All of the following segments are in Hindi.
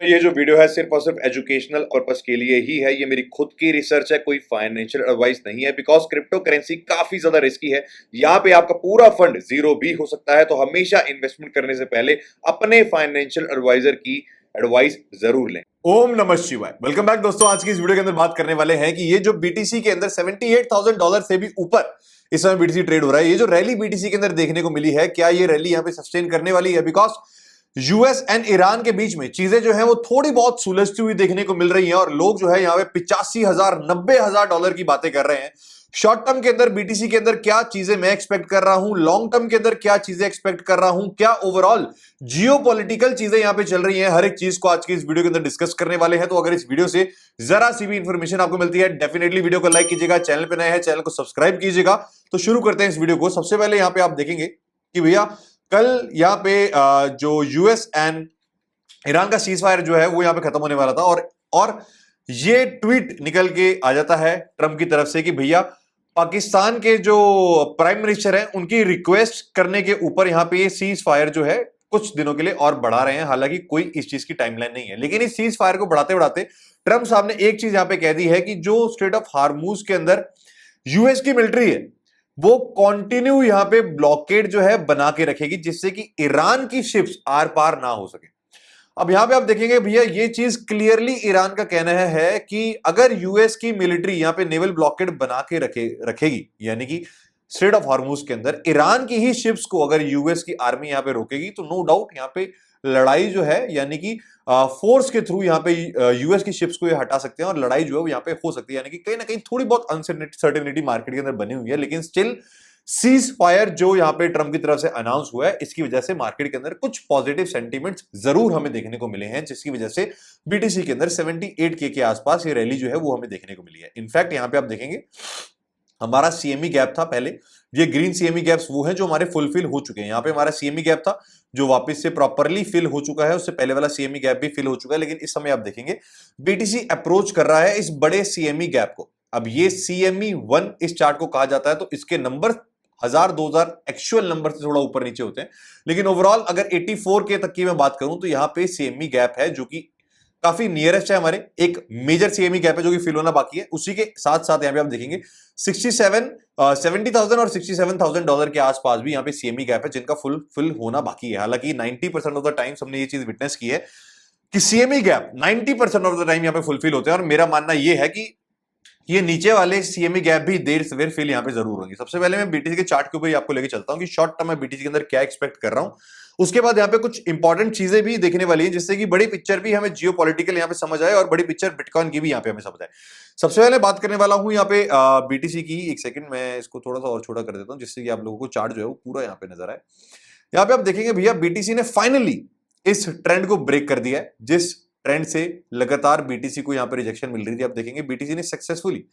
ये जो वीडियो है सिर्फ और सिर्फ एजुकेशनल पर्पस के लिए ही है। ये मेरी खुद की रिसर्च है, कोई फाइनेंशियल एडवाइस नहीं है। बिकॉज क्रिप्टो करेंसी काफी ज्यादा रिस्की है। यहाँ पे आपका पूरा फंड जीरो भी हो सकता है। तो हमेशा इन्वेस्टमेंट करने से पहले अपने फाइनेंशियल एडवाइजर की एडवाइस जरूर लें। ओम नमः शिवाय। वेलकम बैक दोस्तों। आज की इस वीडियो के अंदर बात करने वाले हैं कि ये जो बीटीसी के अंदर $78,000 से भी ऊपर इस समय बीटीसी ट्रेड हो रहा है, ये जो रैली बीटीसी के अंदर देखने को मिली है, क्या ये रैली यहाँ पे सस्टेन करने वाली है? बिकॉज यूएस एंड ईरान के बीच में चीजें जो है वो थोड़ी बहुत सुलझती हुई देखने को मिल रही हैं और लोग जो है यहाँ पे 85,000 $90,000 डॉलर की बातें कर रहे हैं। शॉर्ट टर्म के अंदर बीटीसी के अंदर क्या चीजें मैं एक्सपेक्ट कर रहा हूं, लॉन्ग टर्म के अंदर क्या चीजें एक्सपेक्ट कर रहा हूं, क्या ओवरऑल जियोपॉलिटिकल चीजें यहां पे चल रही हैं, हर एक चीज को आज की इस वीडियो के अंदर डिस्कस करने वाले हैं। तो अगर इस वीडियो से जरा सी भी इंफॉर्मेशन आपको मिलती है, डेफिनेटली वीडियो को लाइक कीजिएगा, चैनल पे नए हैं चैनल को सब्सक्राइब कीजिएगा। तो शुरू करते हैं इस वीडियो को। सबसे पहले यहां पे आप देखेंगे कि भैया कल यहां पे जो यूएस एंड ईरान का सीज फायर जो है वो यहां पे खत्म होने वाला था और ये ट्वीट निकल के आ जाता है ट्रंप की तरफ से कि भैया पाकिस्तान के जो प्राइम मिनिस्टर हैं उनकी रिक्वेस्ट करने के ऊपर यहां पे ये सीज फायर जो है कुछ दिनों के लिए और बढ़ा रहे हैं। हालांकि कोई इस चीज की टाइमलाइन नहीं है, लेकिन इस सीज फायर को बढ़ाते बढ़ाते ट्रंप साहब ने एक चीज यहां पे कह दी है कि जो स्ट्रेट ऑफ हार्मूज के अंदर यूएस की मिलिट्री है वो कंटिन्यू यहां पे ब्लॉकेड जो है बना के रखेगी, जिससे कि ईरान की शिप्स आर पार ना हो सके। अब यहां पे आप देखेंगे भैया ये चीज क्लियरली ईरान का कहना है कि अगर यूएस की मिलिट्री यहां पे नेवल ब्लॉकेड बना के रखेगी, यानी कि स्ट्रेट ऑफ हॉर्मुज के अंदर ईरान की ही शिप्स को अगर यूएस की आर्मी यहां पे रोकेगी, तो नो डाउट यहां पे लड़ाई जो है यानी कि फोर्स के थ्रू यहां पे यूएस की शिप्स को ये हटा सकते हैं और लड़ाई जो है वो यहां पे हो सकती है। यानी कि कहीं ना कहीं थोड़ी बहुत अनसर्टेनिटी मार्केट के अंदर बनी हुई है, लेकिन स्टिल सीज फायर जो यहां पे ट्रंप की तरफ से अनाउंस हुआ है, इसकी वजह से मार्केट के अंदर कुछ पॉजिटिव सेंटीमेंट्स जरूर हमें देखने को मिले हैं, जिसकी वजह से बीटीसी के अंदर 78K के आसपास ये रैली जो है वो हमें देखने को मिली है। इनफैक्ट यहां पे आप देखेंगे हमारा सीएमई गैप था पहले, ये ग्रीन सीएमई गैप्स वो हैं जो हमारे फुलफिल हो चुके हैं। यहां पे हमारा सीएमई गैप था जो वापस से प्रॉपर्ली फिल हो चुका है, उससे पहले वाला सीएमई गैप भी फिल हो चुका है, लेकिन इस समय आप देखेंगे बीटीसी अप्रोच कर रहा है इस बड़े सीएमई गैप को। अब ये सीएमई 1 इस चार्ट को कहा जाता है, तो इसके नंबर 1000-2000 एक्चुअल नंबर से थोड़ा ऊपर नीचे होते हैं, लेकिन ओवरऑल अगर 84K तक की मैं बात करूं तो यहां पे सीएमई गैप है जो कि काफी नियरेस्ट है हमारे। एक मेजर सीएमई गैप है जो कि फिल होना बाकी है। उसी के साथ साथ यहां पे आप देखेंगे 70,000 और $67,000 के आसपास भी यहां पे सीएमई गैप है जिनका फुल होना बाकी है। हालांकि 90% ऑफ द टाइम्स हमने ये चीज विटनेस की है कि CME gap 90% of the time यहां पे फुलफिल होते हैं, और मेरा मानना यह है कि ये नीचे वाले सीएमई गैप भी देर सवेर फिल यहां पे जरूर होंगे। सबसे पहले मैं बीटीसी के चार्ट के ऊपर आपको लेके चलता हूं कि शॉर्ट टर्म में बीटीसी के अंदर क्या एक्सपेक्ट कर रहा हूं। उसके बाद यहां पे कुछ इंपॉर्टेंट चीजें भी देखने वाली है, जिससे कि बड़ी पिक्चर भी हमें जियोपॉलिटिकल यहां पे समझ आए और बड़ी पिक्चर बिटकॉइन की भी यहां पे हमें समझ आए। सबसे पहले बात करने वाला हूं यहां पे बीटीसी की। एक सेकंड मैं इसको थोड़ा सा और छोटा कर देता हूं, जिससे कि आप लोगों को चार्ट जो है वो पूरा यहां पे नजर आए। यहां पे आप देखेंगे भैया बीटीसी ने फाइनली इस ट्रेंड को ब्रेक कर दिया है, जिस ट्रेंड से लगातार बीटीसी को यहां पे रिजेक्शन मिल रही थी। आप देखेंगे बीटीसी ने सक्सेसफुली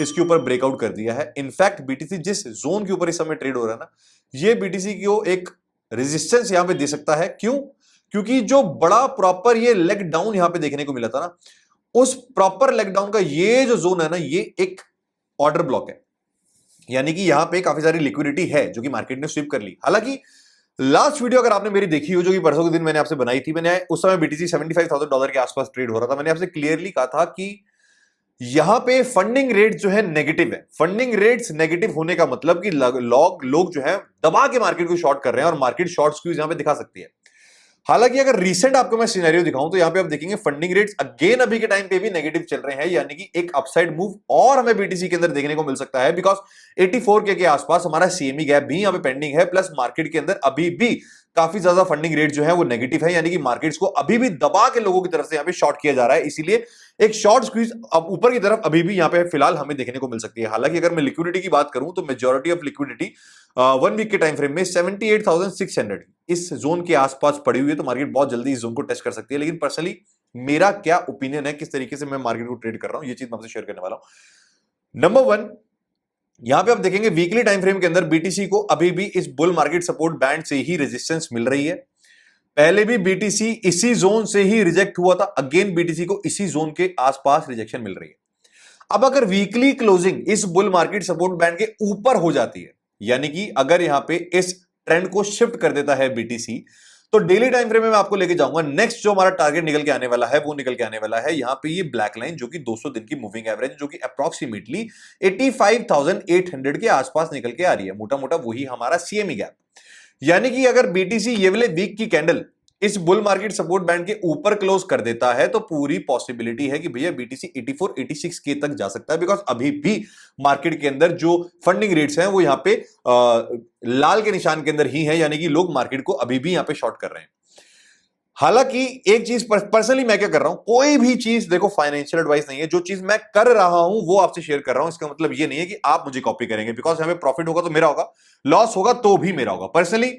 इसके ऊपर ब्रेकआउट कर दिया है। इनफैक्ट बीटीसी जिस जोन के ऊपर इस समय ट्रेड हो रहा है ना, ये बीटीसी को एक रेजिस्टेंस यहां पे दे सकता है। क्यों? क्योंकि जो बड़ा प्रॉपर ये लेग डाउन यहां पे देखने को मिला था ना, उस प्रॉपर लेग डाउन का ये जो जोन है ना, ये एक ऑर्डर ब्लॉक है। यानी कि यहां पे काफी सारी लिक्विडिटी है जो कि मार्केट ने स्वीप कर ली। हालांकि लास्ट वीडियो अगर आपने मेरी देखी हो, जो कि परसों के दिन मैंने आपसे बनाई थी, मैंने उस समय बीटीसी $75,000 के आसपास ट्रेड हो रहा था, मैंने आपसे क्लियरली कहा था कि यहां पे फंडिंग रेट जो है नेगेटिव है। फंडिंग रेट्स नेगेटिव होने का मतलब कि लोग जो है दबा के मार्केट को शॉर्ट कर रहे हैं और मार्केट शॉर्ट स्क्वीज यहां पे दिखा सकती है। हालांकि अगर रीसेंट आपको मैं सिनेरियो दिखाऊं तो यहां पे आप देखेंगे फंडिंग रेट्स अगेन अभी के टाइम पे भी नेगेटिव चल रहे हैं, यानी कि एक अपसाइड मूव और हमें बीटीसी के अंदर देखने को मिल सकता है। बिकॉज 84K के आसपास हमारा सीएमई गैप भी यहां पे पेंडिंग है, प्लस मार्केट के अंदर अभी भी काफी ज्यादा फंडिंग रेट जो है वो नेगेटिव है, यानी कि मार्केट्स को अभी भी दबा के लोगों की तरफ से यहां पे शॉर्ट किया जा रहा है। इसीलिए एक शॉर्ट स्क्वीज अब ऊपर की तरफ अभी भी यहां पे फिलहाल हमें देखने को मिल सकती है। हालांकि अगर मैं लिक्विडिटी की बात करूं तो मेजॉरिटी ऑफ लिक्विडिटी 1 वीक के टाइम फ्रेम में 78,600 इस जोन के आसपास पड़ी हुई है, तो मार्केट बहुत जल्दी इस जोन को टेस्ट कर सकती है। लेकिन पर्सनली मेरा क्या ओपिनियन है, किस तरीके से मैं मार्केट को ट्रेड कर रहा हूं, ये चीज मैं आपसे शेयर करने वाला हूं। नंबर 1, यहां पे आप देखेंगे वीकली टाइम फ्रेम के अंदर बीटीसी को अभी भी इस बुल मार्केट सपोर्ट बैंड से ही रेजिस्टेंस मिल रही है। पहले भी बीटीसी इसी जोन से ही रिजेक्ट हुआ था, अगेन बीटीसी को इसी जोन के आसपास रिजेक्शन मिल रही है। अब अगर वीकली क्लोजिंग इस बुल मार्केट सपोर्ट बैंड के ऊपर हो जाती है, यानी कि अगर यहां पे इस ट्रेंड को शिफ्ट कर देता है बीटीसी, तो डेली टाइम फ्रेम में मैं आपको लेके जाऊंगा। नेक्स्ट जो हमारा टारगेट निकल के आने वाला है वो निकल के आने वाला है यहां पे ये ब्लैक लाइन, जो कि 200 दिन की मूविंग एवरेज, जो कि अप्रोक्सीमेटली 85,800 के आसपास निकल के आ रही है। मोटा मोटा वही हमारा सीएमई गैप, यानी कि अगर बीटीसी ये वाले वीक की कैंडल इस बुल मार्केट सपोर्ट बैंड के ऊपर क्लोज कर देता है तो पूरी पॉसिबिलिटी है कि भैया बीटीसी 84 86 के तक जा सकता है। बिकॉज अभी भी मार्केट के अंदर जो फंडिंग रेट्स हैं वो यहां पे लाल के निशान के अंदर ही है, यानी कि लोग मार्केट को अभी भी यहां पे शॉर्ट कर रहे हैं। हालांकि एक चीज पर्सनली मैं क्या कर रहा हूं, कोई भी चीज देखो फाइनेंशियल एडवाइस नहीं है, जो चीज मैं कर रहा हूं वो आपसे शेयर कर रहा हूं। इसका मतलब ये नहीं है कि आप मुझे कॉपी करेंगे, बिकॉज हमें प्रॉफिट होगा तो मेरा होगा, लॉस होगा तो भी मेरा होगा। पर्सनली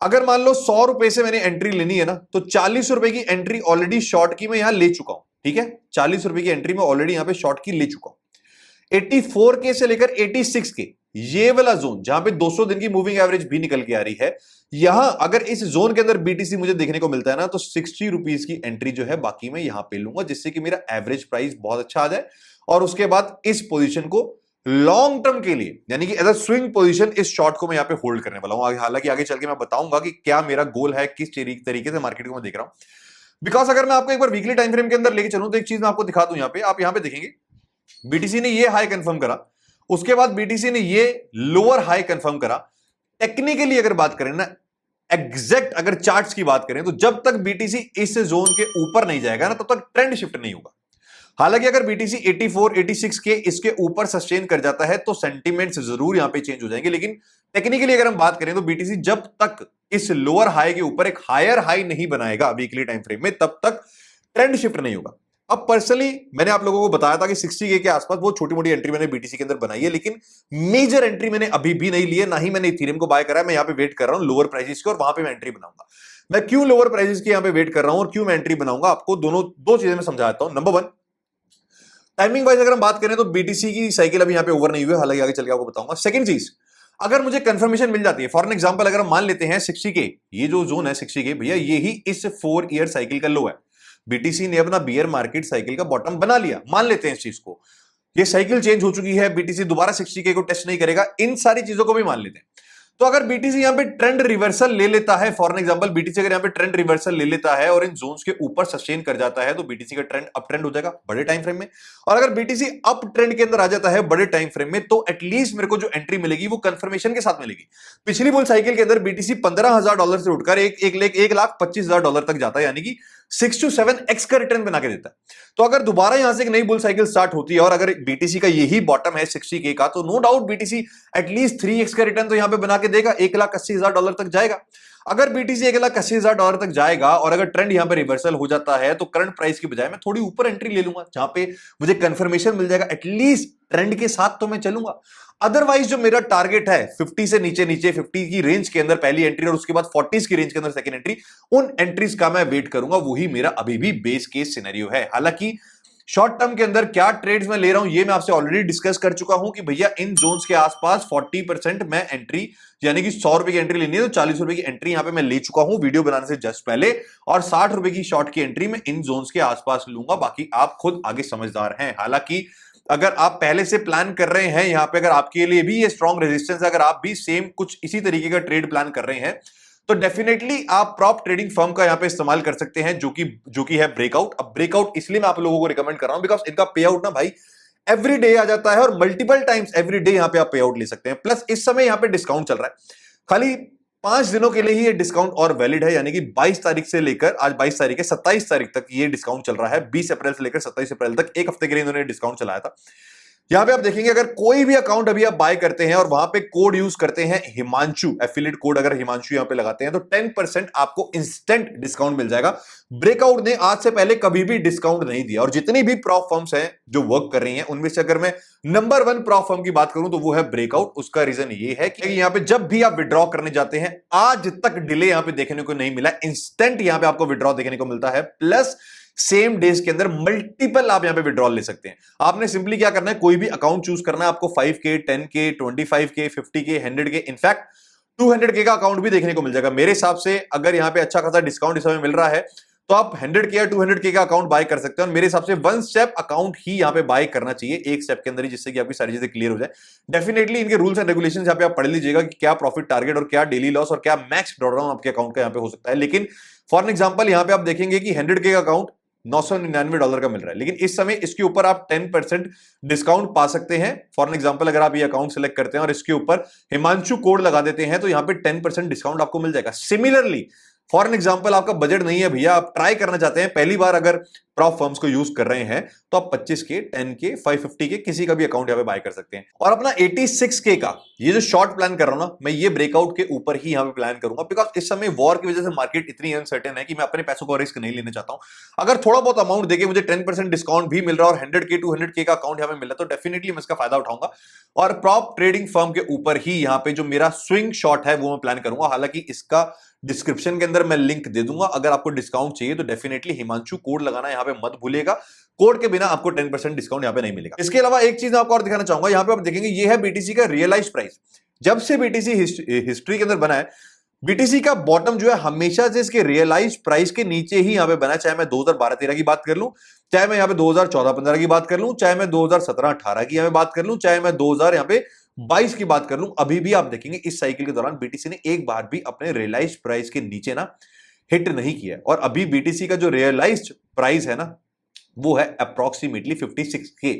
अगर मान लो 100 रुपए से मैंने एंट्री लेनी है ना, तो 40 रुपए की एंट्री ऑलरेडी शॉर्ट की मैं यहां ले चुका हूं। ठीक है, 40 रुपए की एंट्री में ऑलरेडी यहां पे शॉर्ट की ले चुका हूं। 84 के से लेकर 86 के ये वाला जोन जहां पे 200 दिन की मूविंग एवरेज भी निकल के आ रही है, यहां अगर इस जोन के अंदर बीटीसी मुझे देखने को मिलता है ना, तो 60 रुपीज की एंट्री जो है बाकी मैं यहां पे लूंगा, जिससे कि मेरा एवरेज प्राइस बहुत अच्छा आ जाए। और उसके बाद इस पोजीशन को लॉन्ग टर्म के लिए, यानी कि एज अ स्विंग पोजीशन, इस शॉर्ट को मैं यहां पे होल्ड करने वाला हूं। हालांकि आगे चल के मैं बताऊंगा कि क्या मेरा गोल है, किस तरीके से मार्केट को मैं देख रहा हूं। बिकॉज अगर मैं आपको एक बार वीकली टाइम फ्रेम के अंदर लेके चलूं तो एक चीज मैं आपको दिखा दूं, यहां पे आप यहां पे देखेंगे बीटीसी ने ये हाई कंफर्म करा, उसके बाद बीटीसी ने ये लोअर हाई कंफर्म करा। टेक्निकली अगर बात करें ना, एग्जैक्ट अगर चार्ट्स की बात करें, तो जब तक बीटीसी इस जोन के ऊपर नहीं जाएगा ना, तब तक ट्रेंड शिफ्ट नहीं होगा। हालांकि अगर बीटीसी 84 86 के इसके ऊपर सस्टेन कर जाता है तो सेंटीमेंट्स जरूर यहां पे चेंज हो जाएंगे, लेकिन टेक्निकली अगर हम बात करें तो बीटीसी जब तक इस लोअर हाई के ऊपर एक हायर हाई नहीं बनाएगा वीकली टाइम फ्रेम में, तब तक ट्रेंड शिफ्ट नहीं होगा। अब पर्सनली मैंने आप लोगों को बताया था कि 60 के आसपास वो छोटी मोटी एंट्री मैंने बीटीसी के अंदर बनाई है, लेकिन मेजर एंट्री मैंने अभी भी नहीं ली है, ना ही मैंने इथेरियम को बाय करा है। मैं यहां पे वेट कर रहा हूं लोअर प्राइसेस की, और वहां पे मैं एंट्री बनाऊंगा। मैं क्यों लोअर प्राइसेस की यहां पे वेट कर रहा हूं और क्यों मैं एंट्री बनाऊंगा, आपको दो चीजें मैं समझाता हूं। नंबर 1, टाइमिंग वाइज अगर हम बात करें तो बीटीसी की साइकिल अभी यहां पे ओवर नहीं हुई है, हालांकि आगे चल के आपको बताऊंगा। सेकंड चीज, अगर मुझे कंफर्मेशन मिल जाती है, फॉर एग्जांपल अगर हम मान लेते हैं 60 के, ये जो जोन है 60 के, भैया ये ही इस 4 ईयर साइकिल का लो है। बीटीसी ने अपना बियर मार्केट साइकिल का बॉटम बना लिया, मान लेते हैं इस चीज को, ये साइकिल चेंज हो चुकी है, बीटीसी दोबारा 60 के को टेस्ट नहीं करेगा, इन सारी चीजों को भी मान लेते हैं। तो अगर बीटीसी यहां पे ट्रेंड रिवर्सल ले लेता है, फॉर एग्जांपल बीटीसी अगर यहां पे ट्रेंड रिवर्सल ले लेता है और इन जोन्स के ऊपर सस्टेन कर जाता है, तो बीटीसी का ट्रेंड अप ट्रेंड हो जाएगा बड़े टाइम फ्रेम में। और अगर बीटीसी अप ट्रेंड के अंदर आ जाता है बड़े टाइम फ्रेम में, तो एटलीस्ट मेरे को जो एंट्री मिलेगी वो कंफर्मेशन के साथ मिलेगी। पिछली बुल साइकिल के अंदर बीटीसी $15,000 से उठकर 1,25,000 तक जाता है, यानी कि 6 to 7x का रिटर्न बना के देता है। तो अगर दोबारा यहां से एक नई बुल साइकिल स्टार्ट होती है और अगर बीटीसी का यही बॉटम है 60K का, तो no doubt BTC at least 3x का रिटर्न तो यहां पे बना के देगा, $1,80,000 तक जाएगा। अगर बीटीसी $1,80,000 तक जाएगा और अगर ट्रेंड यहां पे रिवर्सल हो जाता है, तो करंट प्राइस की बजाय मैं थोड़ी ऊपर एंट्री ले लूंगा, जहां पे मुझे कंफर्मेशन मिल जाएगा, एटलीस्ट ट्रेंड के साथ तो मैं चलूंगा। अदरवाइज जो मेरा टारगेट है 50 से नीचे 50 की रेंज के अंदर पहली एंट्री और उसके बाद 40s की रेंज के अंदर सेकंड एंट्री, उन एंट्रीज का मैं वेट करूंगा, वही मेरा अभी भी बेस केस सिनेरियो है। हालांकि शॉर्ट टर्म के अंदर क्या ट्रेड्स मैं ले रहा हूं ये मैं आपसे ऑलरेडी डिस्कस कर चुका हूं कि भैया इन जोन्स के आसपास 40% मैं एंट्री, यानी कि 100 रुपए की एंट्री लेनी है तो 40 रुपए की एंट्री यहां पे मैं ले चुका हूं वीडियो बनाने से जस्ट पहले, और 60 रुपए की शॉर्ट की एंट्री मैं इन जोन्स के आसपास लूंगा। बाकी आप खुद आगे समझदार हैं। हालांकि अगर आप पहले से प्लान कर रहे हैं यहां पे, अगर आपके लिए भी ये स्ट्रॉन्ग रेजिस्टेंस है, अगर आप भी सेम कुछ इसी तरीके का ट्रेड प्लान कर रहे हैं, तो डेफिनेटली आप प्रॉप ट्रेडिंग फर्म का यहां पे इस्तेमाल कर सकते हैं, जो कि है ब्रेकआउट। अब ब्रेकआउट इसलिए मैं आप लोगों को रिकमेंड कर रहा हूं बिकॉज इनका पे आउट ना भाई एवरी डे आ जाता है और मल्टीपल टाइम्स एवरी डे यहां पे आप पे आउट ले सकते हैं। प्लस इस समय यहां पे डिस्काउंट चल रहा है, खाली 5 दिनों के लिए ही ये डिस्काउंट और वैलिड है, यानी कि 22 तारीख से लेकर आज 22 तारीख है, 27 तारीख तक ये डिस्काउंट चल रहा है। 20 अप्रैल से लेकर 27 अप्रैल तक एक हफ्ते के लिए इन्होंने डिस्काउंट चलाया था। यहां पे आप देखेंगे अगर कोई भी अकाउंट अभी आप बाय करते हैं और वहां पे कोड यूज करते हैं हिमांशु, एफिलिएट कोड अगर हिमांशु यहां पे लगाते हैं, तो 10% आपको इंस्टेंट डिस्काउंट मिल जाएगा। ब्रेकआउट ने आज से पहले कभी भी डिस्काउंट नहीं दिया, और जितनी भी प्रॉप फर्म्स हैं जो वर्क कर रही हैं, उनमें से अगर मैं नंबर 1 प्रॉप फर्म की बात करूं तो वो है ब्रेकआउट। उसका रीजन ये है कि यहां पे जब भी आप विड्रॉ करने जाते हैं, आज तक डिले यहां पे देखने को नहीं मिला, इंस्टेंट यहां पे आपको विड्रॉ देखने को मिलता है। प्लस सेम डेज के अंदर मल्टीपल आप यहां पे विड्रॉल ले सकते हैं। आपने सिंपली क्या करना है, कोई भी अकाउंट चूज करना है, आपको 5K 10K 25K 50K 100K in fact 200K का अकाउंट भी देखने को मिल जाएगा। मेरे हिसाब से अगर यहां पे अच्छा खासा डिस्काउंट इस समय मिल रहा है, तो आप 100K या 200K का अकाउंट बाय कर सकते हैं। और मेरे हिसाब से वन स्टेप अकाउंट ही यहां पे बाय करना चाहिए, एक स्टेप के अंदर ही, जिससे कि आपकी सारी चीजें क्लियर हो जाए। डेफिनेटली इनके रूल्स एंड रेगुलेशंस यहां पे आप पढ़ लीजिएगा कि क्या प्रॉफिट टारगेट और क्या डेली लॉस और क्या मैक्स ड्रॉडाउन आपके अकाउंट का यहां पे हो सकता है। लेकिन फॉर एग्जांपल यहां पे आप देखेंगे कि 100K का अकाउंट $999 का मिल रहा है, लेकिन इस समय इसके ऊपर आप 10% डिस्काउंट पा सकते हैं। फॉर एग्जांपल अगर आप ये अकाउंट सेलेक्ट करते हैं और इसके ऊपर हिमांशु कोड लगा देते हैं तो यहां पे 10% डिस्काउंट आपको मिल जाएगा। सिमिलरली फॉर एग्जांपल आपका बजट नहीं है भैया, आप ट्राई करना चाहते हैं, पहली बार अगर प्रॉप फर्म्स को यूज कर रहे हैं, तो आप 25K, 10K, 550K किसी का भी अकाउंट यहां पे बाय कर सकते हैं। और अपना 86K का ये जो शॉर्ट प्लान कर रहा हूं ना, मैं ये ब्रेकआउट के ऊपर ही यहां पे प्लान करूंगा, बिकॉज इस समय वॉर की वजह से मार्केट इतनी अनसर्टेन है कि मैं अपने पैसों को रिस्क नहीं लेना चाहता हूं। अगर थोड़ा बहुत अमाउंट देके मुझे 10% डिस्काउंट भी मिल रहा है और 100K 200K का अकाउंट यहां पे मिल रहा है, तो डेफिनेटली मैं इसका फायदा उठाऊंगा और प्रॉप ट्रेडिंग फर्म के ऊपर ही यहां पे जो मेरा स्विंग शॉट है वो मैं प्लान करूंगा। हालांकि इसका डिस्क्रिप्शन के अंदर मैं लिंक दे दूंगा, अगर आपको डिस्काउंट चाहिए तो डेफिनेटली हिमांशु कोड लगाना यहां पे मत भूलिएगा, कोड के बिना आपको 10% डिस्काउंट यहां पे नहीं मिलेगा। इसके अलावा एक चीज आपको और दिखाना चाहूंगा, यहां पे आप देखेंगे ये है बीटीसी का रियलाइज प्राइस। जब से बीटीसी हिस्ट्री के अंदर बना है, बीटीसी का बॉटम जो है हमेशा से इसके रियलाइज प्राइस के नीचे ही यहां पे बना है। चाहे मैं 2012-13 की बात कर लूं, चाहे मैं यहां पे 2014-15 की बात कर लूं, चाहे मैं 2017-18 की यहां पे बात कर लूं, चाहे मैं 2000 यहां पे 22 की बात कर लूं, अभी भी आप देखेंगे इस साइकिल के दौरान बीटीसी ने एक बार भी अपने रियलाइज प्राइस के नीचे ना हिट नहीं किया। और अभी बीटीसी का जो रियलाइज्ड प्राइस है ना, वो है अप्रोक्सीमेटली 56K।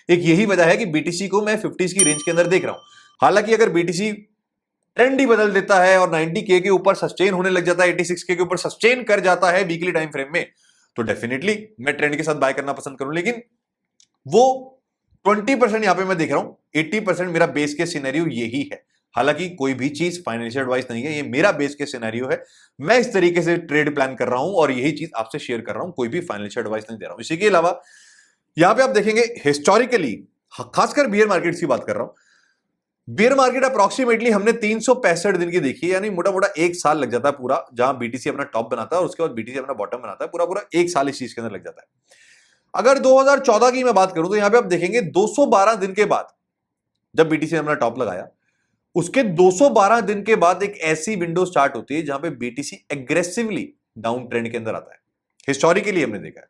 एक यही वजह है कि बीटीसी को मैं 50s की रेंज के अंदर देख रहा हूं। हालांकि अगर बीटीसी ट्रेंड ही बदल देता है और 90K के ऊपर सस्टेन होने लग जाता है, 86K के ऊपर सस्टेन कर जाता है वीकली टाइम फ्रेम में, तो डेफिनेटली मैं ट्रेंड के साथ बाय करना पसंद करूं। लेकिन वो 20% यहां पे मैं देख रहा हूं, 80% मेरा बेस केस सिनेरियो यही है। हालांकि कोई भी चीज फाइनेंशियल एडवाइस नहीं है, ये मेरा बेस केस सिनेरियो है, मैं इस तरीके से ट्रेड प्लान कर रहा हूं और यही चीज आपसे शेयर कर रहा हूं, कोई भी फाइनेंशियल एडवाइस नहीं दे रहा हूं। इसी के अलावा यहां पे आप देखेंगे हिस्टोरिकली, खासकर बियर मार्केट की बात कर रहा हूं, बियर मार्केट अप्रोक्सीमेटली हमने 365 दिन की देखी है, यानी मोटा मोटा एक साल लग जाता है पूरा, जहां बीटीसी अपना टॉप बनाता है और उसके बाद बीटीसी अपना बॉटम बनाता है, पूरा पूरा एक साल इस चीज के अंदर लग जाता है। अगर 2014 की मैं बात करूं तो यहां पे आप देखेंगे 212 दिन के बाद जब बीटीसी ने अपना टॉप लगाया, उसके 212 दिन के बाद एक ऐसी विंडो स्टार्ट होती है जहां पे बीटीसी एग्रेसिवली डाउन ट्रेंड के अंदर आता है। हिस्टोरिकली हमने देखा है,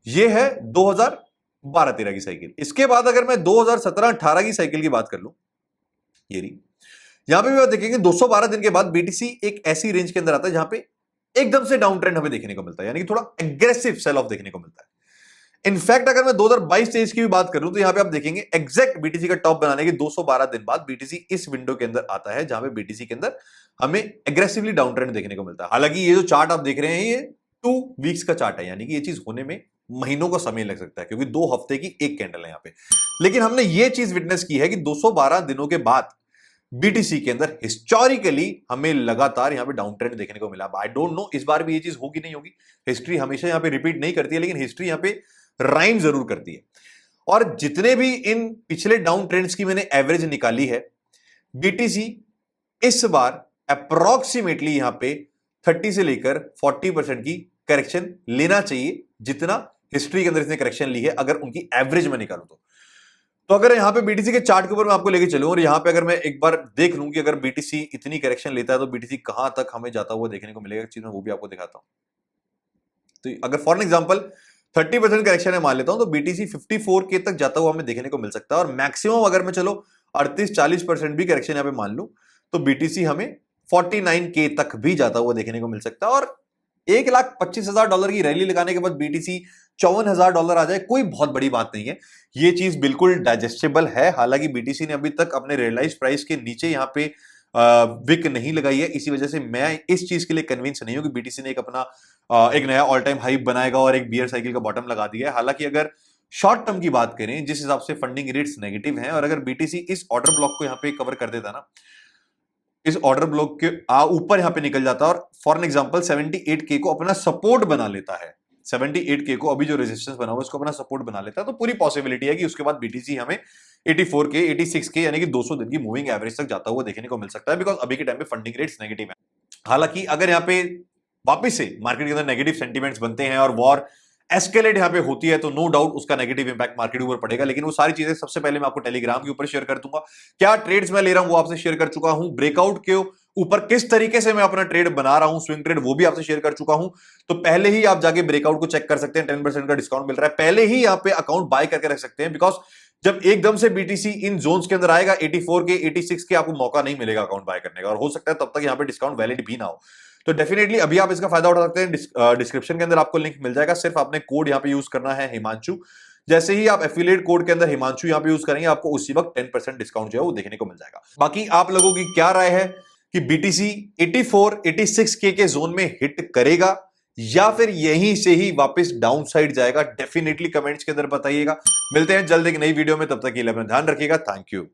यह है 2012-13 की साइकिल। इसके बाद अगर मैं 2017-18 की साइकिल की बात कर लूं, ये रही, यहां पे भी आप देखेंगे 212 दिन के बाद बीटीसी एक ऐसी रेंज के अंदर आता है जहां पे एकदम से डाउन ट्रेंड हमें देखने को मिलता है, यानी कि थोड़ा एग्रेसिव सेल ऑफ देखने को मिलता है। इनफैक्ट अगर मैं 2022-23 की भी बात करूं तो यहां पे आप देखेंगे एग्जैक्ट बीटीसी का टॉप बनाने के 212 दिन बाद बीटीसी इस विंडो के अंदर आता है जहां पे बीटीसी के अंदर हमें एग्रेसिवली डाउन ट्रेंड देखने को मिलता है। हालांकि ये जो चार्ट आप देख रहे हैं ये 2 वीक्स का चार्ट है, यानी कि ये चीज होने में महीनों का समय लग सकता है, क्योंकि 2 हफ्ते की एक कैंडल है यहां पे। लेकिन हमने ये चीज विटनेस की है कि 212 दिनों के बाद बीटीसी के अंदर हिस्टोरिकली हमें लगातार यहां पे डाउन ट्रेंड देखने को मिला। आई डोंट नो इस बार भी ये चीज होगी नहीं होगी, हिस्ट्री हमेशा यहां पे रिपीट नहीं करती है, लेकिन हिस्ट्री यहां पे राइम जरूर करती है। और जितने भी इन पिछले डाउन ट्रेंड्स की मैंने एवरेज निकाली है, बीटीसी इस बार अप्रोक्सीमेटली यहां पे 30 से लेकर 40% की करेक्शन लेना चाहिए, जितना हिस्ट्री के अंदर इसने करेक्शन ली है अगर उनकी एवरेज में निकालूं तो अगर यहां पे बीटीसी के चार्ट के ऊपर मैं आपको लेके चलूं और यहां पे अगर मैं एक बार देख लूं कि अगर बीटीसी इतनी करेक्शन लेता है तो बीटीसी कहां तक हमें जाता हुआ देखने को मिलेगा, चीज मैं वो भी आपको दिखाता हूं। तो अगर फॉर एग्जांपल 30% करेक्शन है मान लेता हूं, तो बीटीसी 54K तक जाता हुआ हमें देखने को मिल सकता है। और मैक्सिमम अगर मैं चलो 38-40% भी करेक्शन यहां पे मान लूं तो बीटीसी हमें 49K तक भी जाता हुआ देखने को मिल सकता है। और $1,25,000 की रैली लगाने के बाद बीटीसी $54,000 आ जाए, कोई बहुत बड़ी बात नहीं है, ये चीज बिल्कुल डाइजेस्टेबल है। हालांकि बीटीसी ने अभी तक अपने रियलाइज प्राइस के नीचे यहां पे विक नहीं लगाई है, इसी वजह से मैं इस चीज के लिए कन्विंस नहीं हूं कि बीटीसी ने एक अपना एक नया ऑल टाइम हाई बनाएगा और एक बियर साइकिल का बॉटम लगा दिया है। हालांकि अगर शॉर्ट टर्म की बात करें, जिस हिसाब से फंडिंग रेट्स नेगेटिव हैं, और अगर बीटीसी इस ऑर्डर ब्लॉक को यहां पे कवर कर देता ना, इस ऑर्डर ब्लॉक के ऊपर यहां पे निकल जाता और फॉर एग्जांपल 78K को अपना सपोर्ट बना लेता है, 78K को अभी जो रेजिस्टेंस बना हुआ उसको अपना सपोर्ट बना लेता है, तो पूरी पॉसिबिलिटी है कि उसके बाद बीटीसी हमें 84K 86K यानी कि 200 दिन की मूविंग एवरेज तक जाता हुआ देखने को मिल सकता है, बिकॉज अभी के टाइम पे फंडिंग रेट्स नेगेटिव है। हालांकि अगर यहाँ पे वापस से मार्केट के अंदर नेगेटिव सेंटीमेंट्स बनते हैं और वॉर एस्केलेट यहां पे होती है, तो नो डाउट उसका नेगेटिव इंपैक्ट मार्केट के ऊपर पड़ेगा। लेकिन वो सारी चीजें सबसे पहले मैं आपको टेलीग्राम के ऊपर शेयर कर दूंगा। क्या ट्रेड्स मैं ले रहा हूं वो आपसे शेयर कर चुका हूं, ब्रेकआउट के ऊपर किस तरीके से मैं अपना ट्रेड बना रहा हूं, स्विंग ट्रेड, वो भी आपसे शेयर कर चुका हूं। तो पहले ही आप जाके ब्रेकआउट को चेक कर सकते हैं, 10% का डिस्काउंट मिल रहा है, पहले ही यहाँ पे अकाउंट बाय करके रख सकते हैं। बिकॉज जब एकदम से बीटीसी इन जोन्स के अंदर आएगा 84 के 86 के, आपको मौका नहीं मिलेगा अकाउंट बाय करने का, और हो सकता है तब तक यहाँ पे डिस्काउंट वैलिड भी ना हो। तो डेफिनेटली अभी आप इसका फायदा उठा सकते हैं। डिस्क्रिप्शन के अंदर आपको लिंक मिल जाएगा, सिर्फ आपने कोड यहाँ पे यूज करना है हिमांशु। जैसे ही आप एफिलिएट कोड के अंदर हिमांशु यहाँ पे यूज करेंगे, आपको उसी वक्त 10% डिस्काउंट जो है वो देखने को मिल जाएगा। बाकी आप लोगों की क्या राय है कि बीटीसी 84 86 के जोन में हिट करेगा या फिर यहीं से ही वापस डाउन साइड जाएगा? डेफिनेटली कमेंट्स के अंदर बताइएगा। मिलते हैं जल्द एक नई वीडियो में, तब तक के लिए अपना ध्यान रखिएगा। Thank you.